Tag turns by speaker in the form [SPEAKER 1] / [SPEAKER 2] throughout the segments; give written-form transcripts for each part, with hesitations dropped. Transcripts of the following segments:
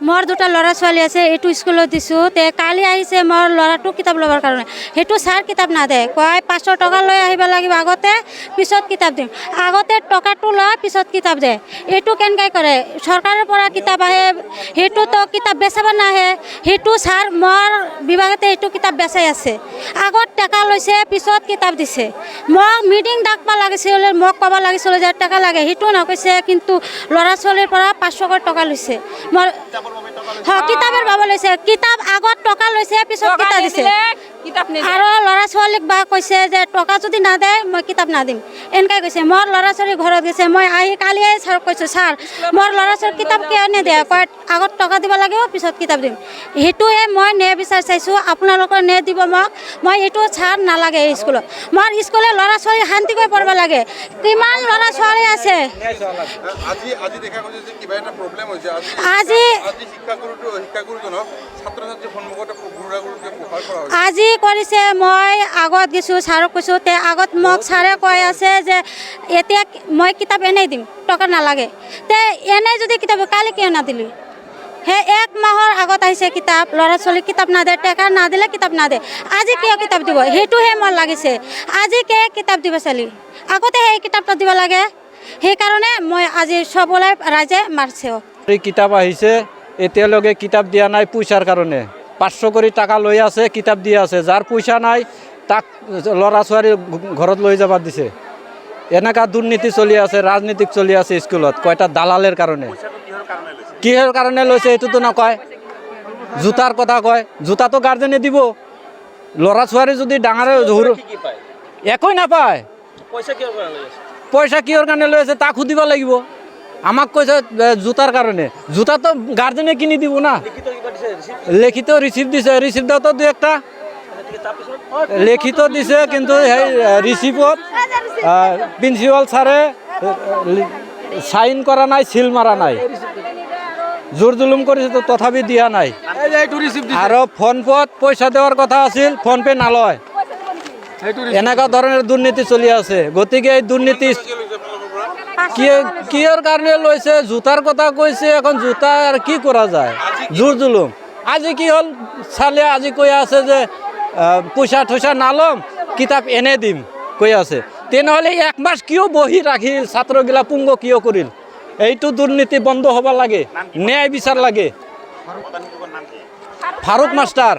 [SPEAKER 1] मोर दुटा लड़ा छोৱালী আছে এইটো স্কুলত দিছোঁ তে কালি আহিছে মোৰ ল'ৰাটো কিতাপ ল'বৰ কাৰণে সেইটো ছাৰ কিতাপ নাদে কয় 500 টকা লৈ আহিব লাগিব আগতে পিছত কিতাপ দিম আগতে টকাটো লয় পিছত কিতাপ দে এইটো কেনকাই কৰে চৰকাৰৰ পৰা কিতাপ আহে সেইটো তো কিতাপ বেচাব নাহে সেইটো ছাৰ মোৰ বিভাগতে এইটো কিতাপ বেচাই আছে আগত টাকা লৈছে পিছত কিতাপ দিছে মোক মিটিং ডাকবা লাগিছিল মোক ক'ব লাগিছিল যে টাকা লাগে সেইটো নকৈছে কিন্তু ল'ৰা ছোৱালীৰ পৰা 500 টকা লৈছে মোৰ কিতাপের বাবা লৈছে কিতাপ আগত টকা লৈছে পিছত কিতাপ দিছে আৰু ল'ৰা ছোৱালীক বা কৈছে যে টকা যদি না দে মই কিতাপ না দিম এনেকৈ কৈছে মোৰ ল'ৰা ছোৱালী ঘৰত গৈছে মই আহি কালিয়ে ছাৰক কৈছোঁ ছাৰ মোৰ ল'ৰা ছোৱালীক কিতাপ কিয় নিদিয়ে কয় আগত টকা দিব লাগিব পিছত কিতাপ দিম সেইটোৱে মই নে বিচাৰ চাইছোঁ আপোনালোকৰ নে দিব মই এইটো ছাৰ নালাগে স্কুলত মোৰ স্কুলে ল'ৰা ছোৱালী শান্তিকৈ পঢ়িব লাগে কিমান ল'ৰা ছোৱালী আছে আজি আজি কৰিছে মই আগত গৈছোঁ ছাৰক কৈছোঁ তে আগত মোক ছাৰে কৈ আছে যে এতিয়া মই কিতাপ এনেই দিম টকা নালাগে তে এনেই যদি কিতাপ কালি কিয় নাদিলি হে 1 মাহৰ আগত আহিছে কিতাপ ল'ৰা ছোৱালী কিতাপ না দে টাকা না দিলে কিতাপ না দে আজি কিয় কিতাপ দিব সেইটোহে মোৰ লাগিছে আজি কিতাপ দিব চালি আগতে সেই কিতাপটা দিব লাগে সেইকাৰণে মই আজি সবলে ৰাইজে মাৰছে
[SPEAKER 2] এই কিতাপ আহিছে এতিয়ালৈকে কিতাপ দিয়া নাই পইচাৰ কাৰণে 500 কৰি টাকা লৈ আছে কিতাপ দি আছে যাৰ পইচা নাই তাক ল'ৰা ছোৱালী ঘৰত লৈ যাব দিছে এনেকা দুৰ্নীতি চলি আছে ৰাজনীতিক চলি আছে স্কুলত কয়টা দালালেৰ কাৰণে কিহৰ কাৰণে লৈছে এইটোতো নকয় জোতাৰ কথা কয় জোতাটো গাৰ্জেনে দিব ল'ৰা ছোৱালী যদি ডাঙৰে একোই নাপায় পইচা কিহৰ কাৰণে লৈ আছে তাক সুধিব লাগিব আমাক কৈছে জোতাৰ কাৰণে জোতা তো গাৰ্জেনে কিনি দিব না লিখিত ৰিচিপ্ট দিছে ৰিচিপ্ট তো দুই একটা লিখিত দিছে কিন্তু সেই ৰিচিপ্টত প্ৰিন্সিপাল ছাৰে সাইন কৰা নাই সিল মাৰা নাই জোৰ জুলুম কৰিছে তো তথাপি দিয়া নাই আৰু ফোনপেত পইচা দেওয়ার কথা আছিল ফোনপে নালয় এনেকা ধরনের দুর্নীতি চলি আছে গতিকে এই দুর্নীতি কিহৰ কাৰণে লৈছে জোতাৰ কথা কৈছে এখন জোতা আর কি করা যায় জোর জুলুম আজি কি হল চালে আজি কৈ আছে যে পইচা ঠইচা নালম কিতাপ এনে দিম কৈ আছে তেনেহলে 1 মাস কিয় বহি রাখিল ছাত্রগিলা পুঙ্গ কিয় করিল এইটো দুর্নীতি বন্ধ হবা লাগে ন্যায় বিচার লাগে ফারুক মাস্টার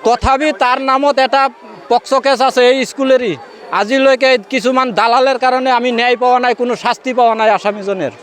[SPEAKER 2] তথাপি তার নামত এটা পক্সো কেস আছে এই স্কুলেরই আজিলৈকে কিছুমান দালালের কারণে আমি ন্যায় পাওয়া নাই কোনো শাস্তি পাওয়া নাই আসামিজনের